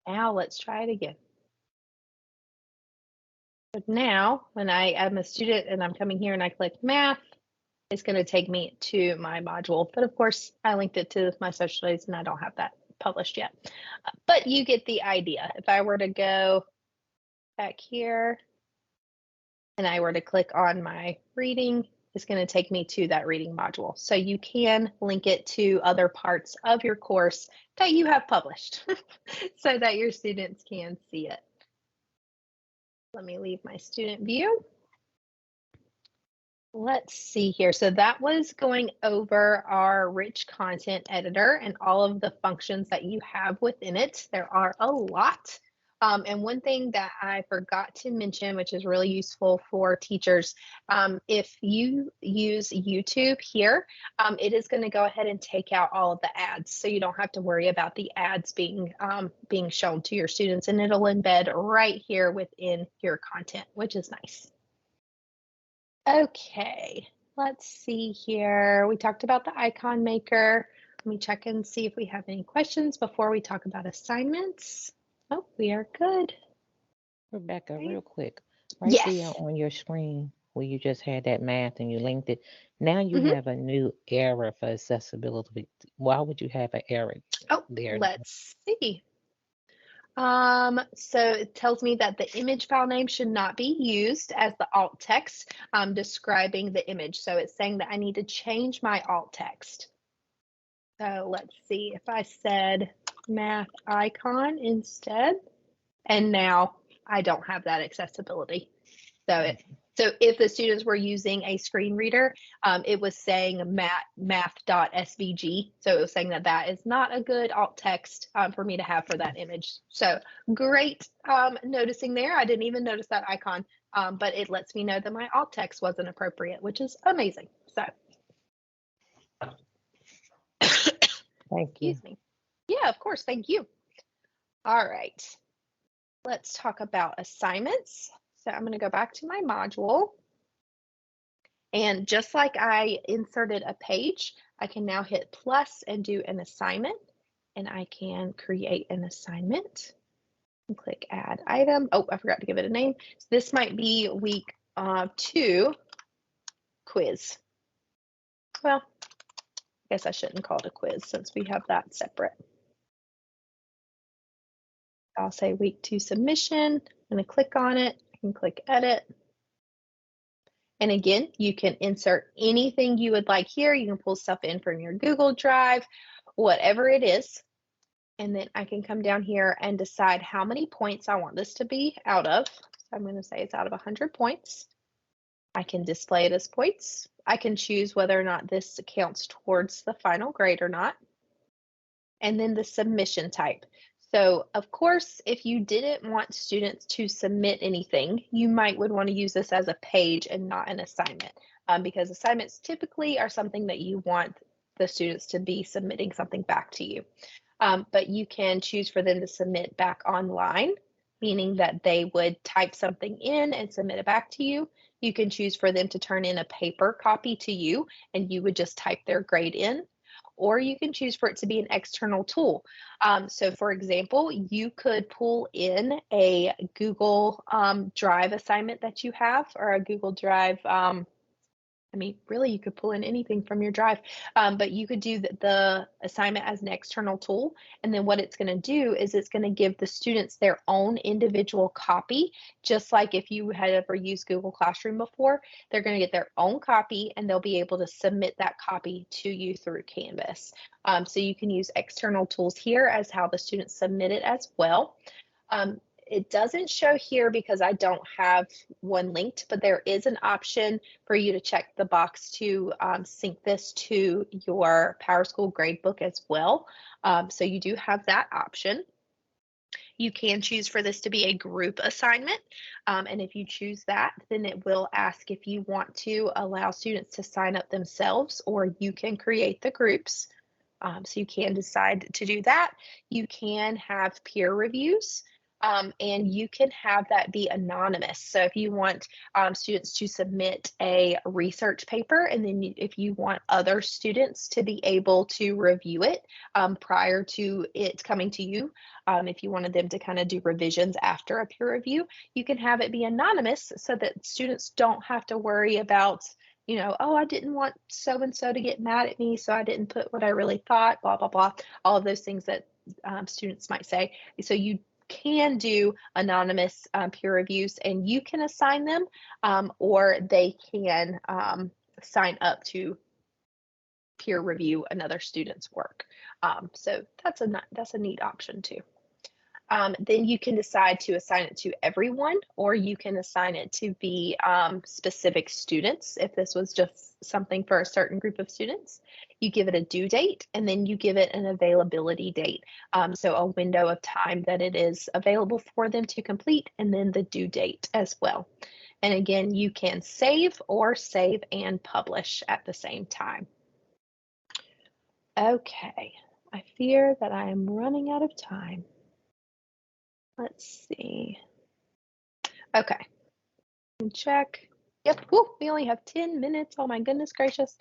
Now let's try it again. But now when I am a student and I'm coming here and I click math, it's going to take me to my module. But of course, I linked it to my social studies and I don't have that published yet. But you get the idea. If I were to go back here and I were to click on my reading, it's going to take me to that reading module. So you can link it to other parts of your course that you have published so that your students can see it. Let me leave my student view. Let's see here. So that was going over our rich content editor and all of the functions that you have within it. There are a lot. And one thing that I forgot to mention, which is really useful for teachers, if you use YouTube here, it is going to go ahead and take out all of the ads. So you don't have to worry about the ads being shown to your students, and it'll embed right here within your content, which is nice. Okay, let's see here. We talked about the icon maker. Let me check and see if we have any questions before we talk about assignments. Oh, we are good. Rebecca, Okay. real quick, right there Yes. on your screen where you just had that math and you linked it, now you Mhm. have a new error for accessibility. Why would you have an error Oh, there? let's see. So it tells me that the image file name should not be used as the alt text describing the image. So it's saying that I need to change my alt text. So let's see if I said math icon instead, and now I don't have that accessibility. So if the students were using a screen reader, it was saying math.svg. So it was saying that that is not a good alt text for me to have for that image. So great noticing there. I didn't even notice that icon, but it lets me know that my alt text wasn't appropriate, which is amazing. So Thank you. excuse me. Yeah, of course. Thank you. All right. Let's talk about assignments. So I'm going to go back to my module. And just like I inserted a page, I can now hit plus and do an assignment. And I can create an assignment and click add item. Oh, I forgot to give it a name. So this might be week 2 quiz. Well, I guess I shouldn't call it a quiz since we have that separate. I'll say week 2 submission. I'm going to click on it. I can click edit. And again, you can insert anything you would like here. You can pull stuff in from your Google Drive, whatever it is. And then I can come down here and decide how many points I want this to be out of. So I'm going to say it's out of 100 points. I can display it as points. I can choose whether or not this counts towards the final grade or not. And then the submission type. So of course, if you didn't want students to submit anything, you would want to use this as a page and not an assignment, because assignments typically are something that you want the students to be submitting something back to you. But you can choose for them to submit back online, meaning that they would type something in and submit it back to you. You can choose for them to turn in a paper copy to you, and you would just type their grade in. Or you can choose for it to be an external tool. So for example, you could pull in a Google Drive assignment that you have, or a Google Drive, I mean, really, you could pull in anything from your drive, but you could do the assignment as an external tool. And then what it's going to do is it's going to give the students their own individual copy, just like if you had ever used Google Classroom before. They're going to get their own copy, and they'll be able to submit that copy to you through Canvas. So you can use external tools here as how the students submit it as well. It doesn't show here because I don't have one linked, but there is an option for you to check the box to sync this to your PowerSchool gradebook as well. So you do have that option. You can choose for this to be a group assignment. And if you choose that, then it will ask if you want to allow students to sign up themselves, or you can create the groups. So you can decide to do that. You can have peer reviews. and you can have that be anonymous. So if you want students to submit a research paper, and then if you want other students to be able to review it prior to it coming to you, if you wanted them to kind of do revisions after a peer review, you can have it be anonymous so that students don't have to worry about, oh, I didn't want so-and-so to get mad at me, so I didn't put what I really thought, blah, blah, blah, all of those things that students might say. So you can do anonymous peer reviews, and you can assign them, or they can sign up to peer review another student's work. So that's a neat option too. Then you can decide to assign it to everyone, or you can assign it to be specific students if this was just something for a certain group of students. You give it a due date, and then you give it an availability date. So a window of time that it is available for them to complete, and then the due date as well. And again, you can save and publish at the same time. Okay, I fear that I am running out of time. Let's see. Okay, check. Yep, we only have 10 minutes. Oh my goodness gracious.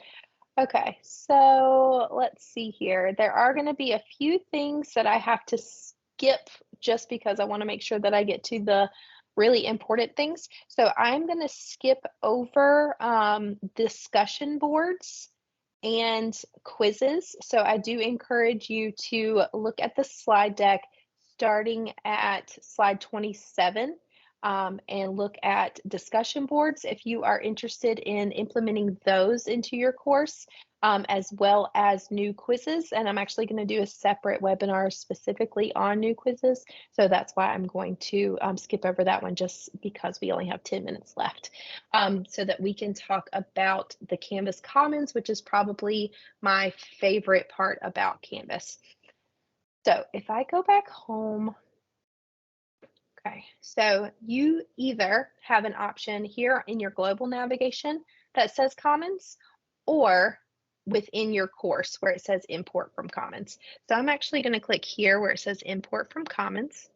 Okay, so let's see here. There are going to be a few things that I have to skip just because I want to make sure that I get to the really important things. So I'm going to skip over discussion boards and quizzes. So I do encourage you to look at the slide deck starting at slide 27 and look at discussion boards if you are interested in implementing those into your course, as well as new quizzes. And I'm actually going to do a separate webinar specifically on new quizzes. So that's why I'm going to skip over that one, just because we only have 10 minutes left, so that we can talk about the Canvas Commons, which is probably my favorite part about Canvas. So if I go back home, okay, so you either have an option here in your global navigation that says Commons, or within your course where it says Import from Commons. So I'm actually going to click here where it says Import from Commons.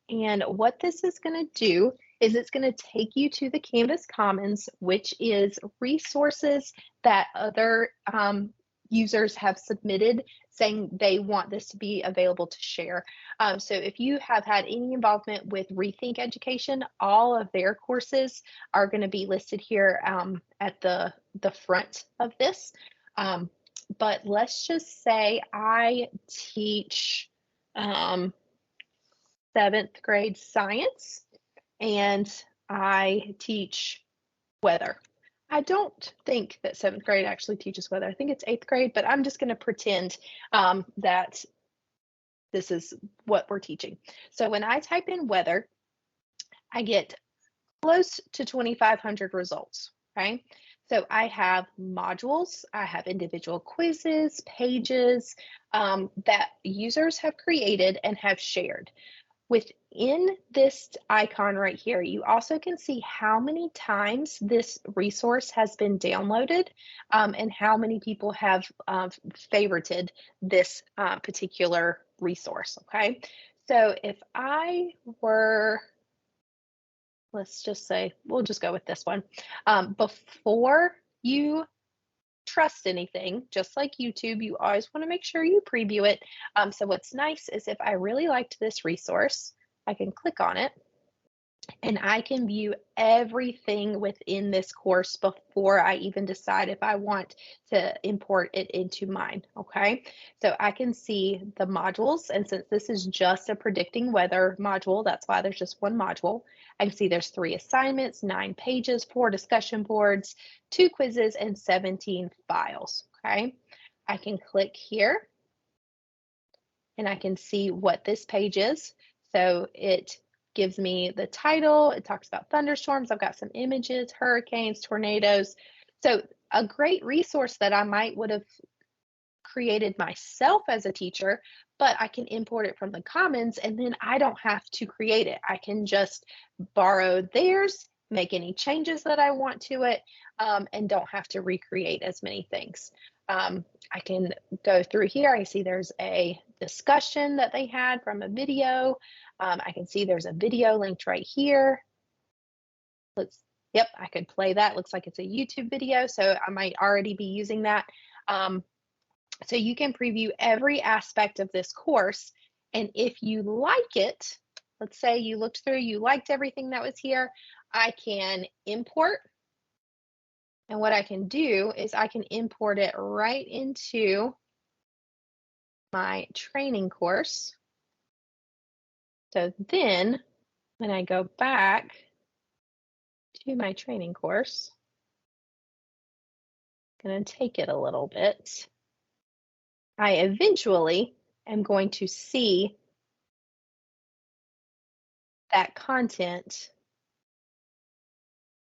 And what this is going to do is it's going to take you to the Canvas Commons, which is resources that other users have submitted saying they want this to be available to share. So if you have had any involvement with Rethink Education, all of their courses are going to be listed here at the front of this. But let's just say I teach 7th grade science, and I teach weather. I don't think that 7th grade actually teaches weather. I think it's 8th grade, but I'm just going to pretend that this is what we're teaching. So when I type in weather, I get close to 2,500 results, okay? So I have modules, I have individual quizzes, pages that users have created and have shared. Within this icon right here, you also can see how many times this resource has been downloaded and how many people have favorited this particular resource, okay? So if I were, let's just say, we'll just go with this one. Before you trust anything, just like YouTube, you always want to make sure you preview it. So what's nice is if I really liked this resource, I can click on it and I can view everything within this course before I even decide if I want to import it into mine, okay? So I can see the modules, and since this is just a predicting weather module, that's why there's just one module. I can see there's 3 assignments, 9 pages, 4 discussion boards, 2 quizzes, and 17 files, okay? I can click here and I can see what this page is. So it gives me the title, it talks about thunderstorms, I've got some images, hurricanes, tornadoes. So a great resource that I would have created myself as a teacher, but I can import it from the Commons, and then I don't have to create it. I can just borrow theirs, make any changes that I want to it, and don't have to recreate as many things. I can go through here. I see there's a discussion that they had from a video. I can see there's a video linked right here. Yep, I could play that. Looks like it's a YouTube video, so I might already be using that. So you can preview every aspect of this course. And if you like it, let's say you looked through, you liked everything that was here, I can import. And what I can do is I can import it right into my training course. So then when I go back to my training course, I'm going to take it a little bit. I eventually am going to see that content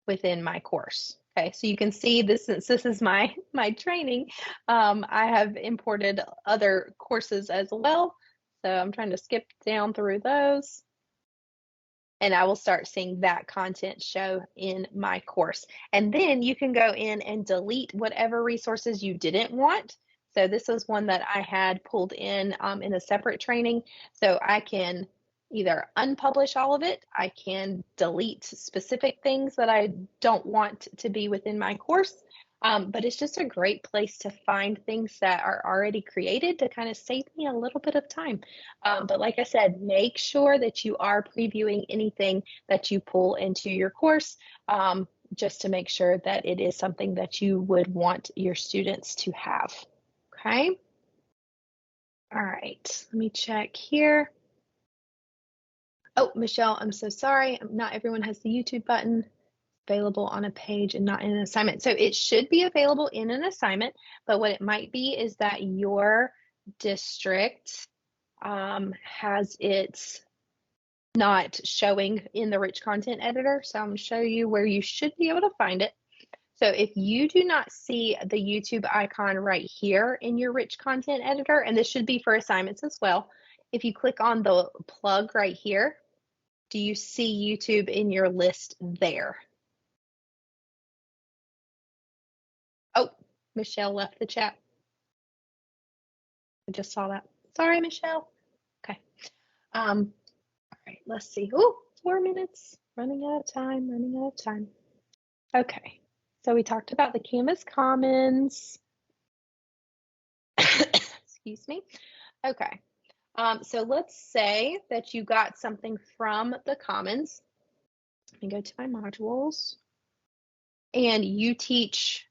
within my course. Okay, so you can see this, since this is my training, I have imported other courses as well. So I'm trying to skip down through those. And I will start seeing that content show in my course. And then you can go in and delete whatever resources you didn't want. So this is one that I had pulled in a separate training. So I can either unpublish all of it, I can delete specific things that I don't want to be within my course. But it's just a great place to find things that are already created to kind of save me a little bit of time. But like I said, make sure that you are previewing anything that you pull into your course, just to make sure that it is something that you would want your students to have. Okay. All right, let me check here. Oh, Michelle, I'm so sorry. Not everyone has the YouTube button available on a page and not in an assignment. So it should be available in an assignment, but what it might be is that your district has it not showing in the rich content editor. So I'm going to show you where you should be able to find it. So if you do not see the YouTube icon right here in your rich content editor, and this should be for assignments as well, if you click on the plug right here, do you see YouTube in your list there? Oh, Michelle left the chat. I just saw that. Sorry, Michelle. Okay. All right, let's see. Oh, 4 minutes. Running out of time. Okay. So we talked about the Canvas Commons. Excuse me. Okay. So let's say that you got something from the Commons. Let me go to my modules. And you teach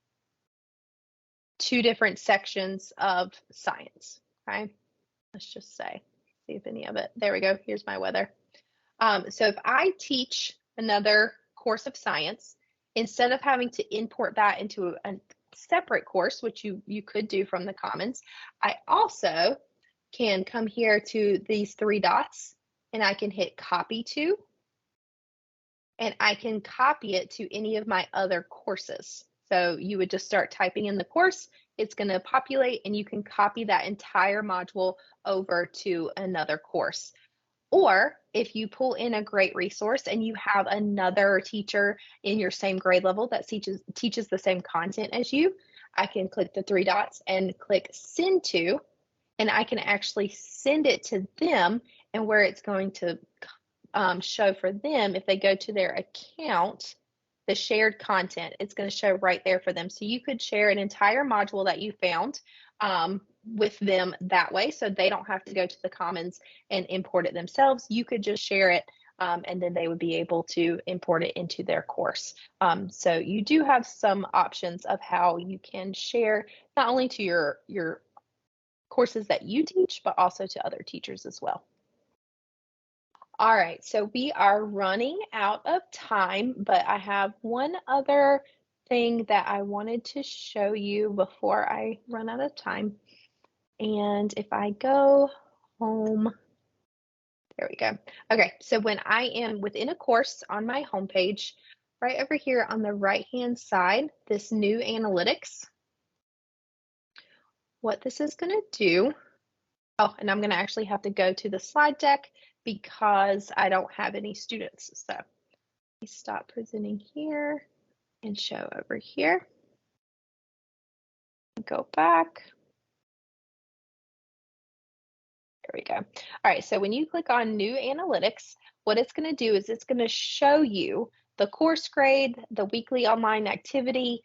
2 different sections of science. Okay. Let's just say, see if any of it. There we go. Here's my weather. So if I teach another course of science, instead of having to import that into a separate course, which you could do from the Commons, I also can come here to these 3 dots and I can hit copy to, and I can copy it to any of my other courses. So you would just start typing in the course, it's going to populate, and you can copy that entire module over to another course. Or if you pull in a great resource and you have another teacher in your same grade level that teaches the same content as you, I can click the 3 dots and click send to, and I can actually send it to them, and where it's going to show for them, if they go to their account, the shared content, it's going to show right there for them. So you could share an entire module that you found with them that way, so they don't have to go to the Commons and import it themselves. You could just share it, and then they would be able to import it into their course. So you do have some options of how you can share, not only to your courses that you teach, but also to other teachers as well. All right, so we are running out of time, but I have one other thing that I wanted to show you before I run out of time. And if I go home, there we go. Okay, so when I am within a course on my homepage, right over here on the right-hand side, this new analytics, what this is going to do, oh, and I'm going to actually have to go to the slide deck because I don't have any students. So let me stop presenting here and show over here. Go back. There we go. All right, so when you click on New Analytics, what it's going to do is it's going to show you the course grade, the weekly online activity,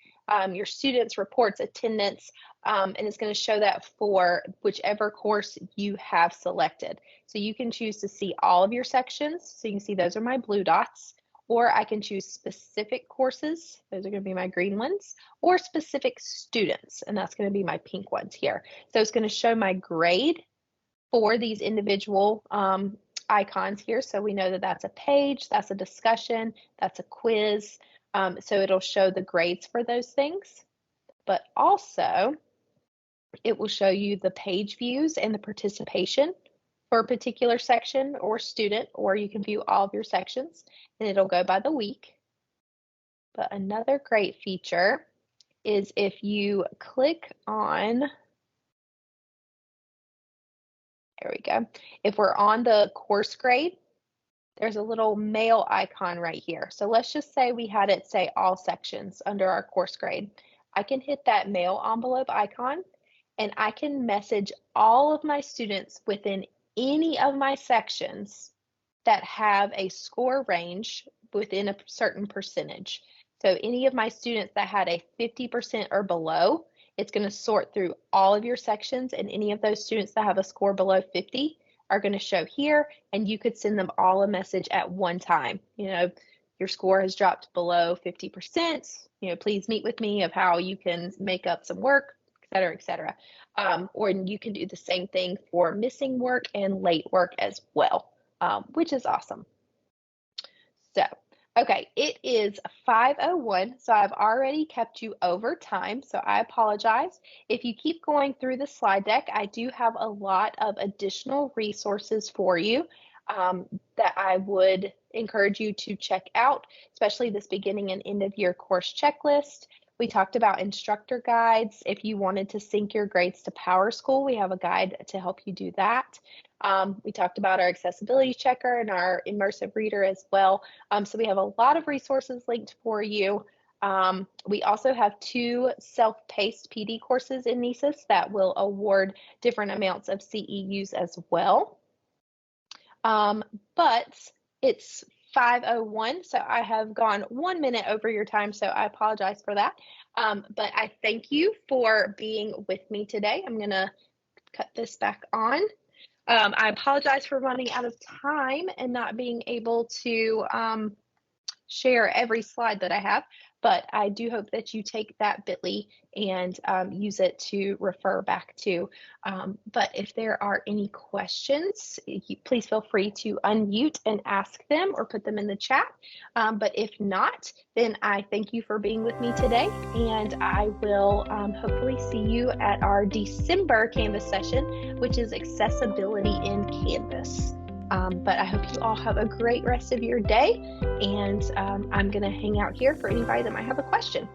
your students' reports, attendance, and it's going to show that for whichever course you have selected. So you can choose to see all of your sections. So you can see those are my blue dots, or I can choose specific courses. Those are going to be my green ones, or specific students, and that's going to be my pink ones here. So it's going to show my grade for these individual icons here. So we know that that's a page, that's a discussion, that's a quiz. So it'll show the grades for those things, but also it will show you the page views and the participation for a particular section or student, or you can view all of your sections and it'll go by the week. But another great feature is if you click on, there we go. If we're on the course grade, there's a little mail icon right here. So let's just say we had it say all sections under our course grade. I can hit that mail envelope icon and I can message all of my students within any of my sections that have a score range within a certain percentage. So any of my students that had a 50% or below, it's going to sort through all of your sections, and any of those students that have a score below 50 are going to show here, and you could send them all a message at one time. You know, your score has dropped below 50%, you know, please meet with me of how you can make up some work, et cetera, et cetera. Or you can do the same thing for missing work and late work as well, which is awesome. So, okay, it is 5:01, so I've already kept you over time, so I apologize. If you keep going through the slide deck, I do have a lot of additional resources for you that I would encourage you to check out, especially this beginning and end of year course checklist. We talked about instructor guides. If you wanted to sync your grades to PowerSchool, we have a guide to help you do that. We talked about our accessibility checker and our immersive reader as well. So we have a lot of resources linked for you. We also have 2 self-paced PD courses in NESIS that will award different amounts of CEUs as well. But it's 5:01, so I have gone 1 minute over your time, so I apologize for that. But I thank you for being with me today. I'm going to cut this back on. I apologize for running out of time and not being able to share every slide that I have, but I do hope that you take that bit.ly and use it to refer back to. But if there are any questions, please feel free to unmute and ask them or put them in the chat. But if not, then I thank you for being with me today, and I will hopefully see you at our December Canvas session, which is accessibility in Canvas. But I hope you all have a great rest of your day, and I'm going to hang out here for anybody that might have a question.